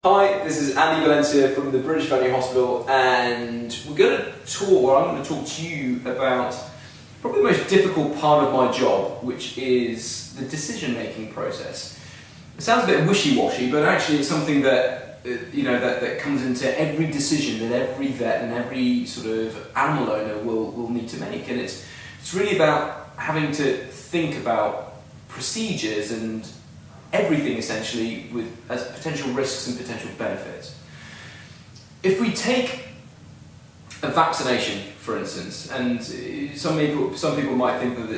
Hi, this is Andy Valencia from the British Veterinary Hospital, and I'm going to talk to you about probably the most difficult part of my job, which is the decision-making process. It sounds a bit wishy-washy, but actually it's something that that comes into every decision that every vet and every sort of animal owner will need to make, and it's really about having to think about procedures and everything essentially as potential risks and potential benefits. If we take a vaccination, for instance, and some people might think that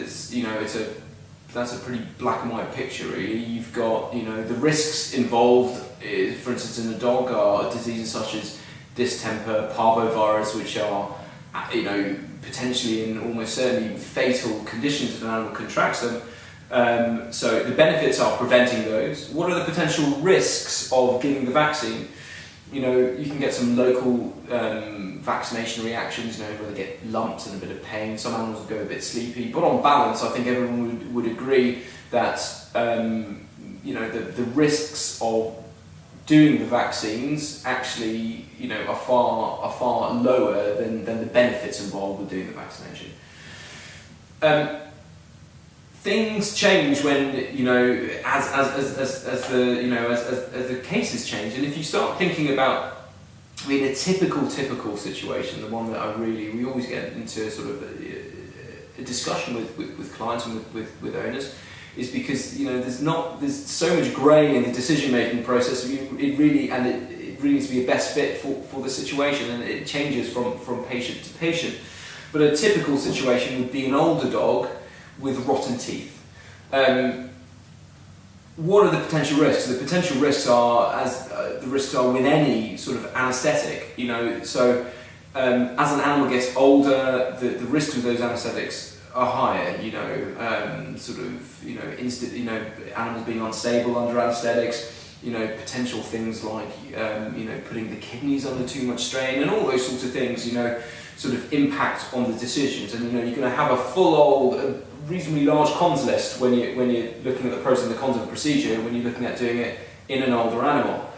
that's a pretty black and white picture. Really, you've got the risks involved. For instance, in a dog are diseases such as distemper, parvovirus, which are potentially and almost certainly fatal conditions if an animal contracts them. So the benefits are preventing those. What are the potential risks of giving the vaccine? You can get some local vaccination reactions, where they get lumps and a bit of pain. Some animals will go a bit sleepy, but on balance, I think everyone would agree that the risks of doing the vaccines actually are far lower than the benefits involved with doing the vaccination. Things change when as the cases change, and if you start thinking about a typical situation, the one that we always get into sort of a discussion with clients and with owners, is because there's so much grey in the decision making process. It really needs to be a best fit for the situation, and it changes from patient to patient. But a typical situation would be an older dog with rotten teeth. What are the potential risks? The potential risks are the risks are with any sort of anaesthetic. As an animal gets older, the risks of those anaesthetics are higher. Animals being unstable under anaesthetics. Potential things like putting the kidneys under too much strain, and all those sorts of things. Sort of impact on the decisions, and you're going to have a reasonably large cons list when you're looking at the pros and the cons of a procedure, when you're looking at doing it in an older animal.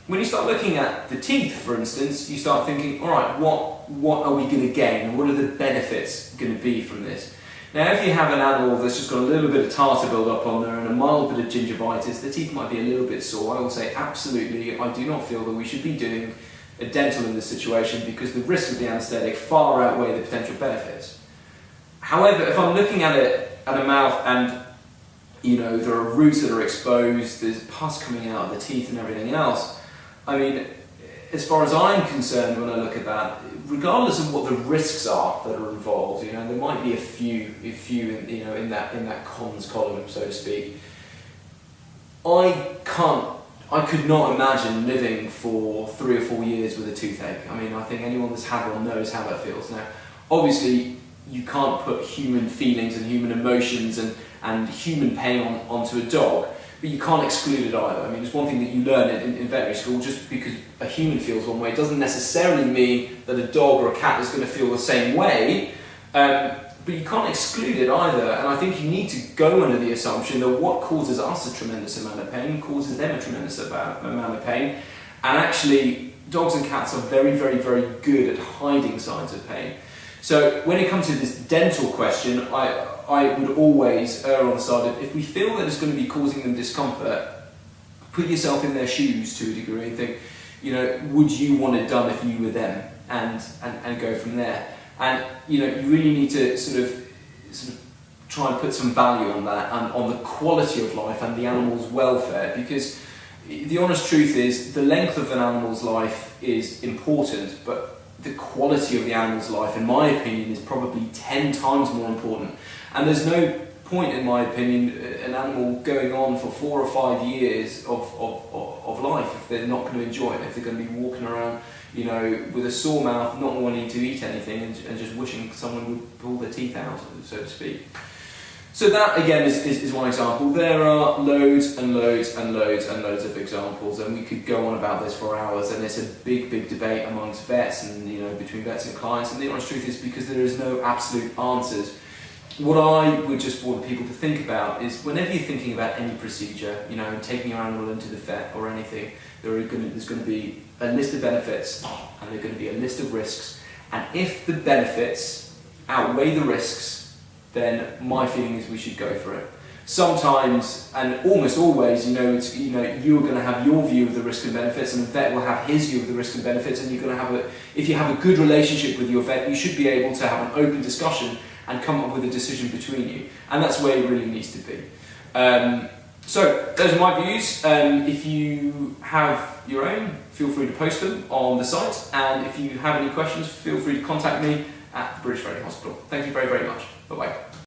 When you start looking at the teeth, for instance, you start thinking, all right, what are we going to gain? What are the benefits going to be from this? Now, if you have an animal that's just got a little bit of tartar build up on there and a mild bit of gingivitis, the teeth might be a little bit sore. I will say, absolutely, I do not feel that we should be doing a dental in this situation, because the risk of the anaesthetic far outweigh the potential benefits. However, if I'm looking at it at a mouth and there are roots that are exposed, there's pus coming out of the teeth and everything else, as far as I'm concerned, when I look at that, regardless of what the risks are that are involved, there might be a few in that cons column, so to speak. I could not imagine living for 3 or 4 years with a toothache. I think anyone that's had one knows how that feels. Now, obviously, you can't put human feelings and human emotions and human pain onto a dog, but you can't exclude it either. It's one thing that you learn in veterinary school. Just because a human feels one way doesn't necessarily mean that a dog or a cat is going to feel the same way, but you can't exclude it either. And I think you need to go under the assumption that what causes us a tremendous amount of pain causes them a tremendous amount of pain, and actually dogs and cats are very, very, very good at hiding signs of pain. So when it comes to this dental question, I would always err on the side of, if we feel that it's going to be causing them discomfort, put yourself in their shoes to a degree and think, would you want it done if you were them, and go from there. And you really need to sort of try and put some value on that, and on the quality of life and the animal's welfare, because the honest truth is the length of an animal's life is important, but the quality of the animal's life, in my opinion, is probably 10 times more important. And there's no point, in my opinion, an animal going on for 4 or 5 years of life if they're not going to enjoy it, if they're going to be walking around with a sore mouth, not wanting to eat anything, and just wishing someone would pull their teeth out, so to speak. So that, again, is one example. There are loads and loads and loads and loads of examples, and we could go on about this for hours, and it's a big, big debate amongst vets and between vets and clients, and the honest truth is because there is no absolute answers. what I would just want people to think about is whenever you're thinking about any procedure, you know, taking your animal into the vet or anything, there's going to be a list of benefits and there's going to be a list of risks. And if the benefits outweigh the risks, then my feeling is we should go for it. Sometimes, and almost always, you're going to have your view of the risk and benefits, and the vet will have his view of the risk and benefits, and you're going to have if you have a good relationship with your vet, you should be able to have an open discussion and come up with a decision between you, and that's where it really needs to be. So those are my views. If you have your own, feel free to post them on the site, and if you have any questions, feel free to contact me at the British Veterinary Hospital. Thank you very, very much. Bye-bye.